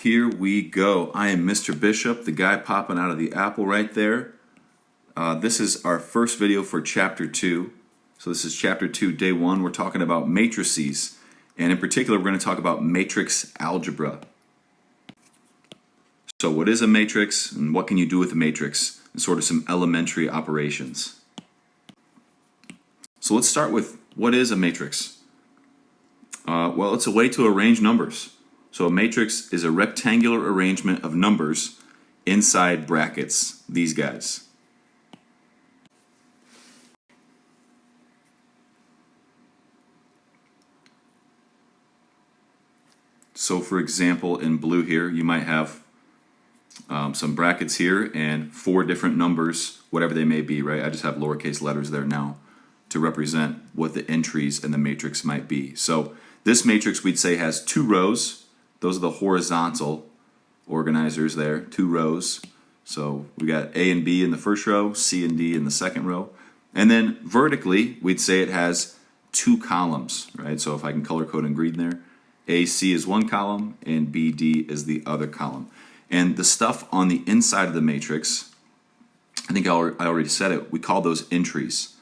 Here we go. I am Mr. Bishop, the guy popping out of the apple right there. This is our first video for Chapter 2. So this is Chapter 2, Day 1. We're talking about matrices. And in particular, we're going to talk about matrix algebra. So what is a matrix and what can you do with a matrix? And sort of some elementary operations. So let's start with what is a matrix? Well, it's a way to arrange numbers. So a matrix is a rectangular arrangement of numbers inside brackets, these guys. So for example, in blue here, you might have some brackets here and 4 different numbers, whatever they may be, right? I just have lowercase letters there now to represent what the entries in the matrix might be. So this matrix we'd say has 2 rows. Those are the horizontal organizers there, 2 rows. So we got A and B in the first row, C and D in the second row. And then vertically, we'd say it has 2 columns, right? So if I can color code in green there, AC is one column and BD is the other column. And the stuff on the inside of the matrix, I think I already said it, we call those entries.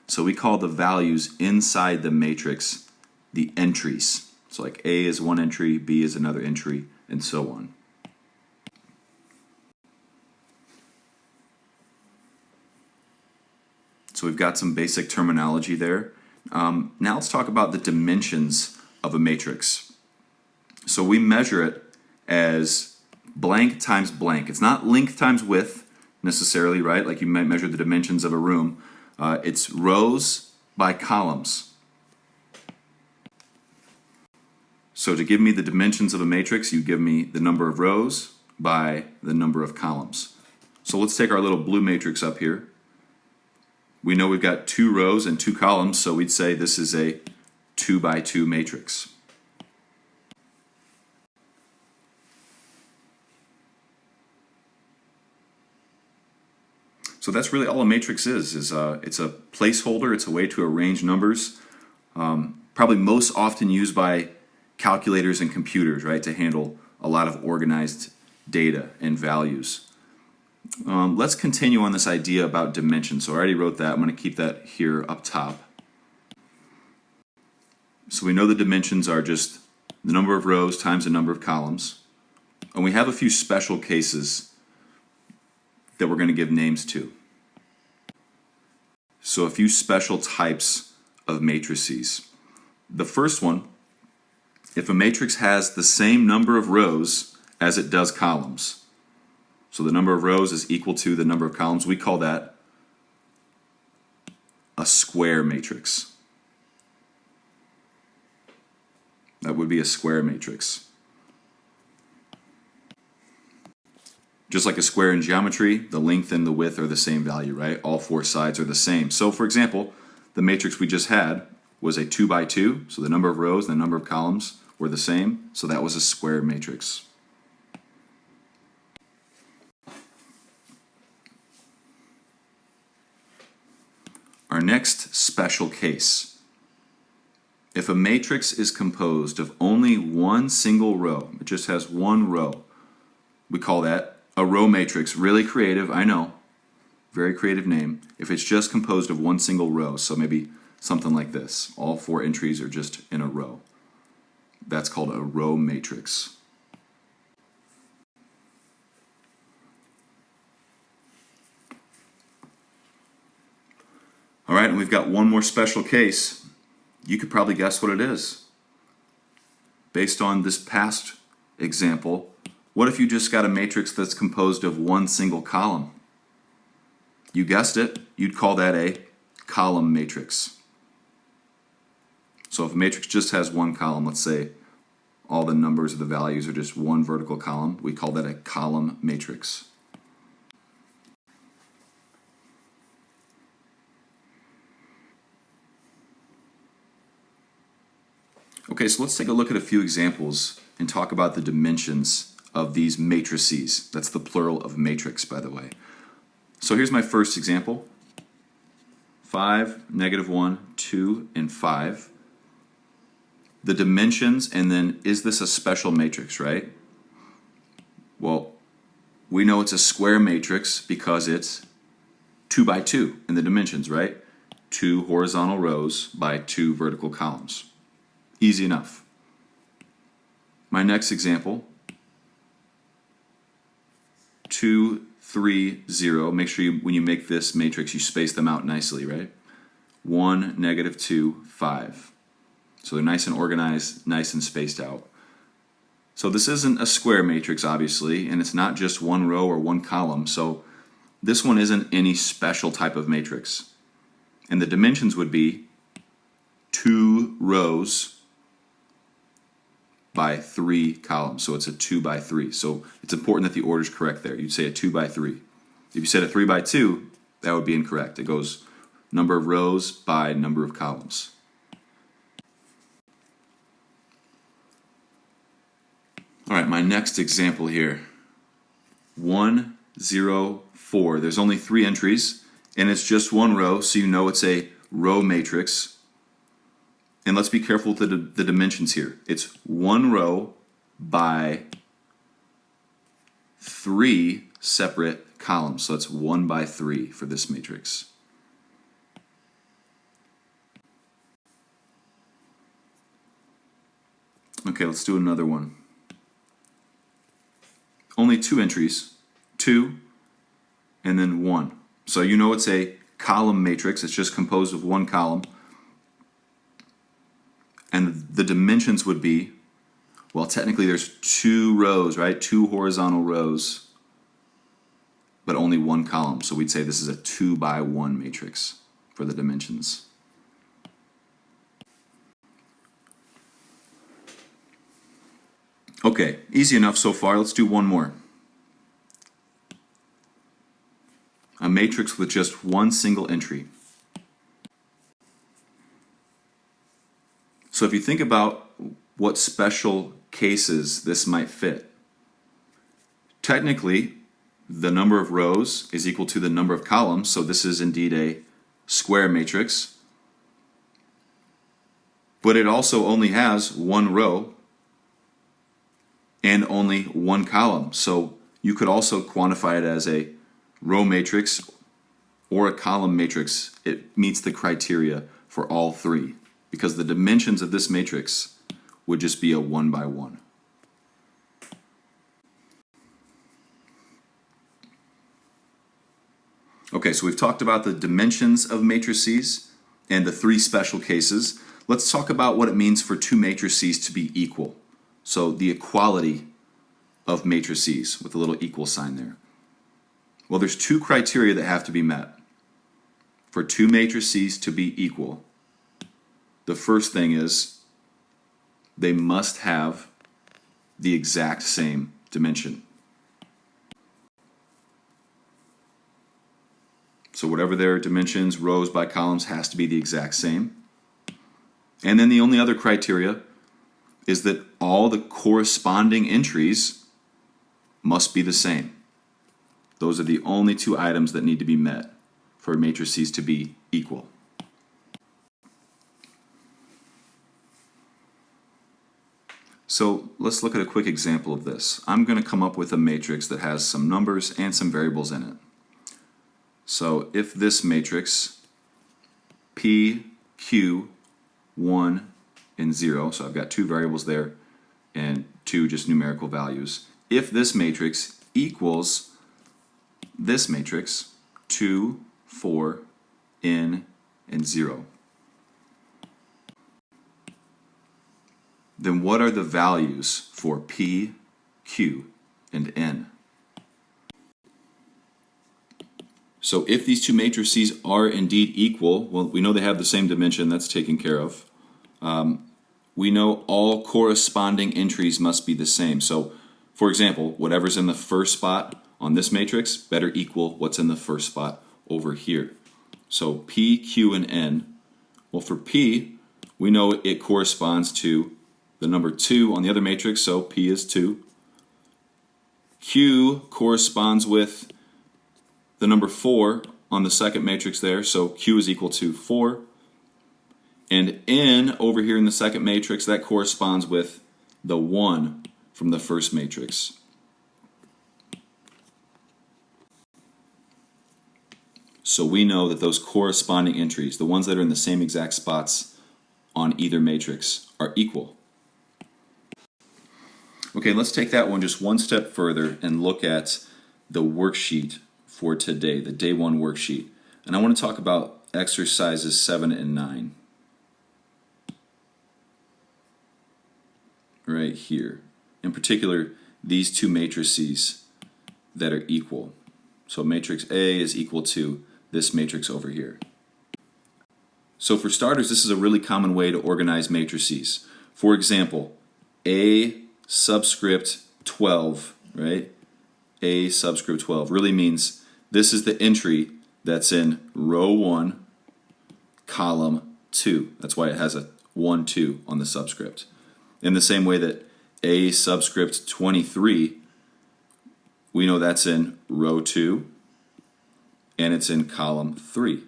So we call the values inside the matrix the entries. So like A is one entry, B is another entry, and so on. So we've got some basic terminology there. Now let's talk about the dimensions of a matrix. So we measure it as blank times blank. It's not length times width necessarily, right? Like you might measure the dimensions of a room. It's rows by columns. So to give me the dimensions of a matrix, you give me the number of rows by the number of columns. So let's take our little blue matrix up here. We know we've got 2 rows and 2 columns, so we'd say this is a 2 by 2 matrix. So that's really all a matrix is it's a placeholder, it's a way to arrange numbers, probably most often used by calculators and computers, right, to handle a lot of organized data and values. Let's continue on this idea about dimensions. So I already wrote that. I'm going to keep that here up top. So we know the dimensions are just the number of rows times the number of columns. And we have a few special cases that we're going to give names to. So a few special types of matrices. The first one, if a matrix has the same number of rows as it does columns, so the number of rows is equal to the number of columns, we call that a square matrix. That would be a square matrix. Just like a square in geometry, the length and the width are the same value, right? All 4 sides are the same. So for example, the matrix we just had was a 2 by 2, so the number of rows and the number of columns were the same, so that was a square matrix. Our next special case. If a matrix is composed of only one single row, it just has one row, we call that a row matrix. Really creative, I know. Very creative name. If it's just composed of one single row, so maybe something like this. All 4 entries are just in a row. That's called a row matrix. All right, and we've got one more special case. You could probably guess what it is. Based on this past example, what if you just got a matrix that's composed of one single column? You guessed it, you'd call that a column matrix. So if a matrix just has one column, let's say all the numbers or the values are just one vertical column, we call that a column matrix. Okay, so let's take a look at a few examples and talk about the dimensions of these matrices. That's the plural of matrix, by the way. So here's my first example. 5, -1, 2, and 5. the dimensions, and then is this a special matrix, right? Well, we know it's a square matrix because it's 2 by 2 in the dimensions, right? 2 horizontal rows by 2 vertical columns. Easy enough. My next example, 2, 3, 0. Make sure when you make this matrix, you space them out nicely, right? 1, negative 2, 5. So they're nice and organized, nice and spaced out. So this isn't a square matrix, obviously, and it's not just one row or one column. So this one isn't any special type of matrix. And the dimensions would be 2 rows by 3 columns. So it's a 2 by 3. So it's important that the order is correct there. You'd say a 2 by 3. If you said a 3 by 2, that would be incorrect. It goes number of rows by number of columns. All right, my next example here, 1, 0, 4. There's only 3 entries, and it's just one row, so you know it's a row matrix. And let's be careful with the dimensions here. It's 1 row by 3 separate columns. So that's 1 by 3 for this matrix. Okay, let's do another one. Only 2 entries, 2 and then 1. So you know it's a column matrix. It's just composed of 1 column. And the dimensions would be, well, technically there's 2 rows, right? 2 horizontal rows, but only 1 column. So we'd say this is a 2 by 1 matrix for the dimensions. Okay, easy enough so far. Let's do one more. A matrix with just one single entry. So if you think about what special cases this might fit, technically the number of rows is equal to the number of columns, so this is indeed a square matrix. But it also only has 1 row and only 1 column. So you could also quantify it as a row matrix or a column matrix. It meets the criteria for all 3 because the dimensions of this matrix would just be a 1 by 1. Okay, so we've talked about the dimensions of matrices and the 3 special cases. Let's talk about what it means for 2 matrices to be equal. So the equality of matrices with a little equal sign there. Well, there's 2 criteria that have to be met for 2 matrices to be equal. The first thing is they must have the exact same dimension. So whatever their dimensions, rows by columns, has to be the exact same. And then the only other criteria is that all the corresponding entries must be the same. Those are the only 2 items that need to be met for matrices to be equal. So let's look at a quick example of this. I'm going to come up with a matrix that has some numbers and some variables in it. So if this matrix, P, Q, 1, and 0, so I've got 2 variables there and 2 just numerical values. If this matrix equals this matrix, 2, 4, n, and 0, then what are the values for P, Q, and n? So if these 2 matrices are indeed equal, well, we know they have the same dimension, that's taken care of. We know all corresponding entries must be the same. So, for example, whatever's in the first spot on this matrix better equal what's in the first spot over here. So P, Q, and N. Well, for P, we know it corresponds to the number 2 on the other matrix, so P is 2. Q corresponds with the number 4 on the second matrix there, so Q is equal to 4. And N over here in the second matrix, that corresponds with the 1 from the first matrix. So we know that those corresponding entries, the ones that are in the same exact spots on either matrix, are equal. Okay, let's take that one just one step further and look at the worksheet for today, the day one worksheet. And I want to talk about exercises 7 and 9. Right here. In particular, these two matrices that are equal. So matrix A is equal to this matrix over here. So for starters, this is a really common way to organize matrices. For example, A subscript 12, right? A subscript 12 really means this is the entry that's in row 1, column 2. That's why it has a 1, 2 on the subscript. In the same way that A subscript 23, we know that's in row 2, and it's in column 3.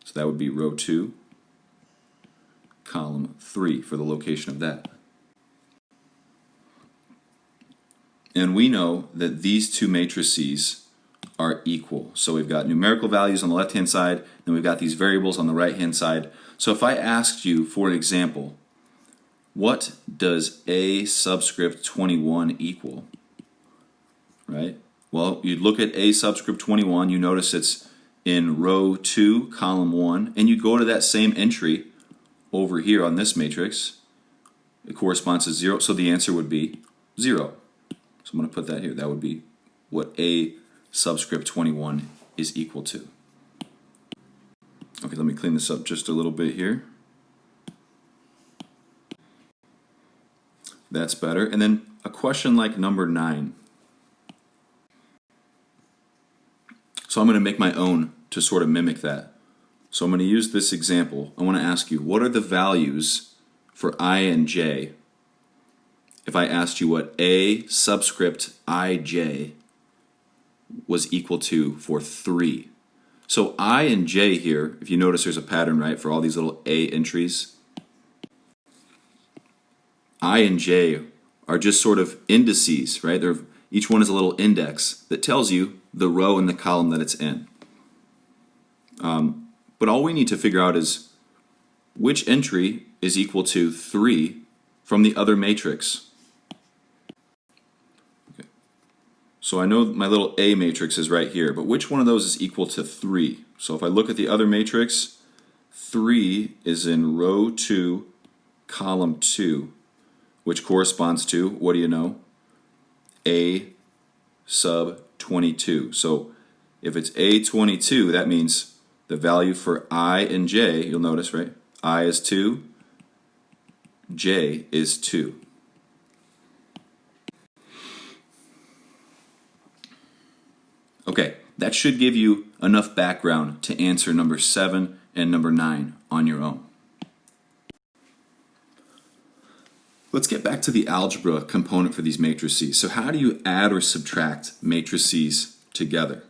So that would be row 2, column 3 for the location of that. And we know that these two matrices are equal. So we've got numerical values on the left-hand side, and we've got these variables on the right-hand side. So if I asked you, for an example, what does A subscript 21 equal? Right? Well, you'd look at A subscript 21, you notice it's in row 2, column 1, and you'd go to that same entry over here on this matrix. It corresponds to 0, so the answer would be 0. So I'm going to put that here. That would be what A subscript 21 is equal to. Okay, let me clean this up just a little bit here. That's better. And then a question like number 9. So I'm going to make my own to sort of mimic that. So I'm going to use this example. I want to ask you, what are the values for I and j if I asked you what A subscript ij was equal to for 3? So I and j here, if you notice there's a pattern, right, for all these little A entries. I and j are just sort of indices, right? Each one is a little index that tells you the row and the column that it's in. But all we need to figure out is which entry is equal to 3 from the other matrix. Okay. So I know my little A matrix is right here, but which one of those is equal to 3? So if I look at the other matrix, 3 is in row 2, column 2, which corresponds to, what do you know? A sub 22. So if it's A22, that means the value for I and j, you'll notice, right? I is 2, j is 2. Okay, that should give you enough background to answer number 7 and number 9 on your own. Let's get back to the algebra component for these matrices. So how do you add or subtract matrices together?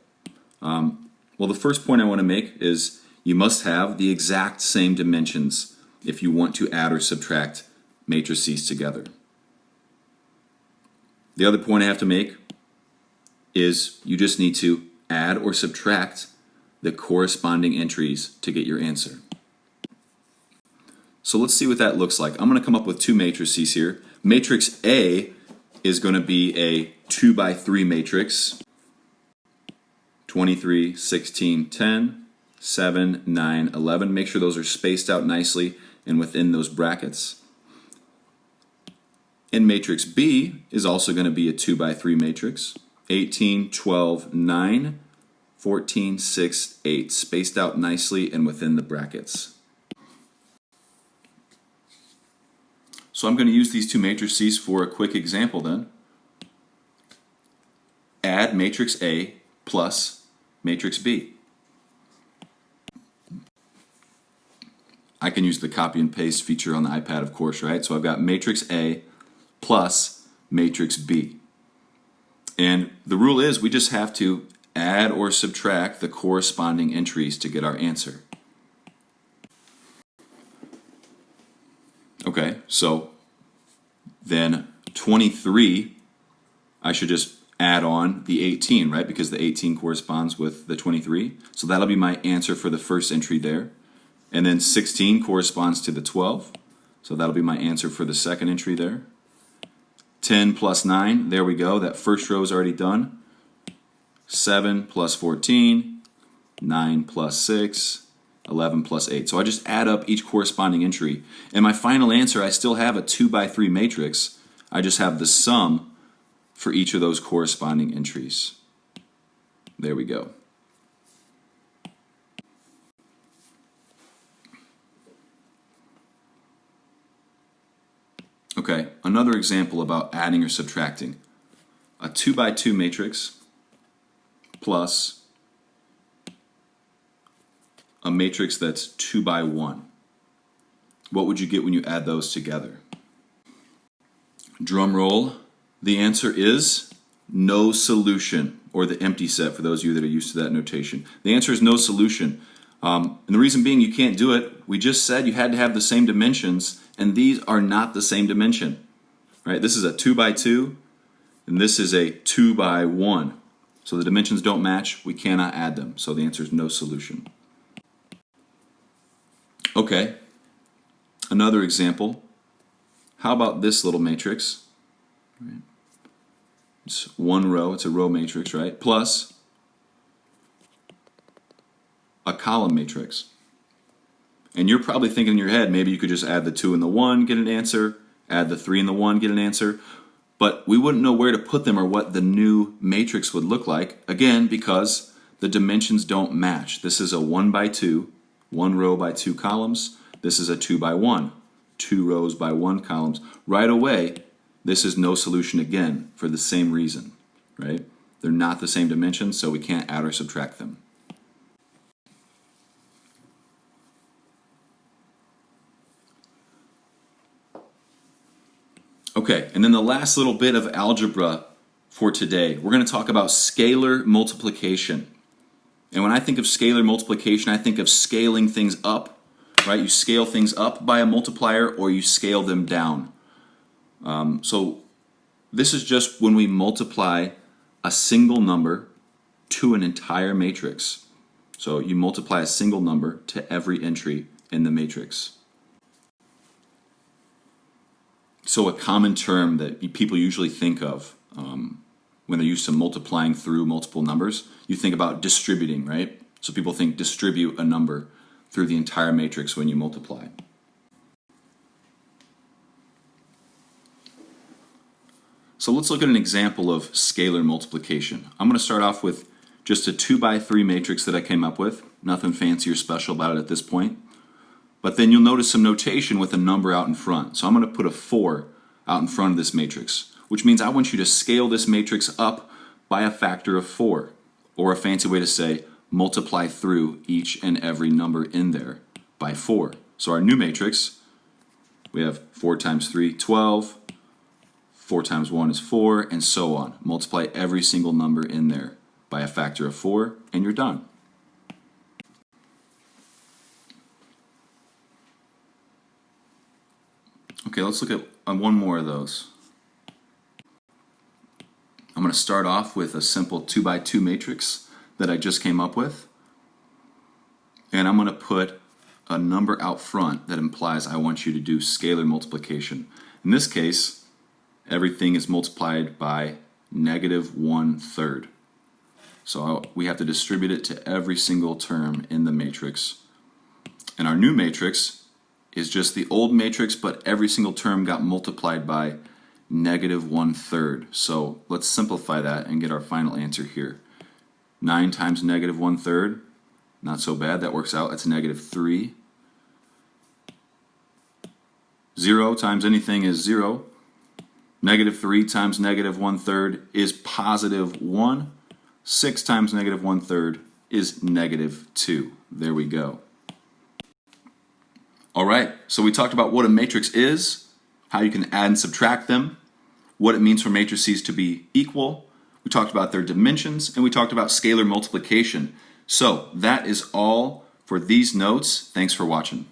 Well, the first point I want to make is you must have the exact same dimensions if you want to add or subtract matrices together. The other point I have to make is you just need to add or subtract the corresponding entries to get your answer. So let's see what that looks like. I'm going to come up with two matrices here. Matrix A is going to be a 2 by 3 matrix. 23, 16, 10, 7, 9, 11. Make sure those are spaced out nicely and within those brackets. And matrix B is also going to be a 2 by 3 matrix. 18, 12, 9, 14, 6, 8. Spaced out nicely and within the brackets. So I'm going to use these two matrices for a quick example then. Add matrix A plus matrix B. I can use the copy and paste feature on the iPad, of course, right? So I've got matrix A plus matrix B. And the rule is we just have to add or subtract the corresponding entries to get our answer. Okay, so then 23, I should just add on the 18, right? Because the 18 corresponds with the 23. So that'll be my answer for the first entry there. And then 16 corresponds to the 12. So that'll be my answer for the second entry there. 10 plus 9, there we go. That first row is already done. 7 plus 14, 9 plus 6, 11 plus 8. So I just add up each corresponding entry. And my final answer, I still have a 2 by 3 matrix. I just have the sum for each of those corresponding entries. There we go. Okay, another example about adding or subtracting. A 2 by 2 matrix plus a matrix that's 2 by 1. What would you get when you add those together? Drum roll. The answer is no solution, or the empty set for those of you that are used to that notation. The answer is no solution. And the reason being you can't do it, we just said you had to have the same dimensions, and these are not the same dimension. Right? This is a 2 by 2, and this is a 2 by 1. So the dimensions don't match, we cannot add them. So the answer is no solution. Okay, another example. How about this little matrix? It's one row, it's a row matrix, right? Plus a column matrix. And you're probably thinking in your head, maybe you could just add the 2 and the 1, get an answer, add the 3 and the 1, get an answer. But we wouldn't know where to put them or what the new matrix would look like, again, because the dimensions don't match. This is a 1 by 2, 1 row by 2 columns. This is a 2 by 1, 2 rows by 1 columns. Right away, this is no solution again for the same reason, right? They're not the same dimensions, so we can't add or subtract them. Okay, and then the last little bit of algebra for today, we're going to talk about scalar multiplication. And when I think of scalar multiplication, I think of scaling things up, right? You scale things up by a multiplier or you scale them down. So this is just when we multiply a single number to an entire matrix. So you multiply a single number to every entry in the matrix. So a common term that people usually think of when they're used to multiplying through multiple numbers, you think about distributing, right? So people think distribute a number through the entire matrix when you multiply. So let's look at an example of scalar multiplication. I'm going to start off with just a 2 by 3 matrix that I came up with. Nothing fancy or special about it at this point. But then you'll notice some notation with a number out in front. So I'm going to put a 4 out in front of this matrix, which means I want you to scale this matrix up by a factor of 4. Or a fancy way to say, multiply through each and every number in there by 4. So our new matrix, we have 4 times 3, 12. 4 times 1 is 4, and so on. Multiply every single number in there by a factor of 4, and you're done. Okay, let's look at one more of those. I'm going to start off with a simple 2 by 2 matrix that I just came up with. And I'm going to put a number out front that implies I want you to do scalar multiplication. In this case, everything is multiplied by -1/3. So we have to distribute it to every single term in the matrix. And our new matrix is just the old matrix, but every single term got multiplied by -1/3. So let's simplify that and get our final answer here. 9 times -1/3, not so bad, that works out, that's -3. 0 times anything is 0. -3 times -1/3 is +1. 6 times -1/3 is -2. There we go. All right, so we talked about what a matrix is, how you can add and subtract them, what it means for matrices to be equal. We talked about their dimensions, and we talked about scalar multiplication. So that is all for these notes. Thanks for watching.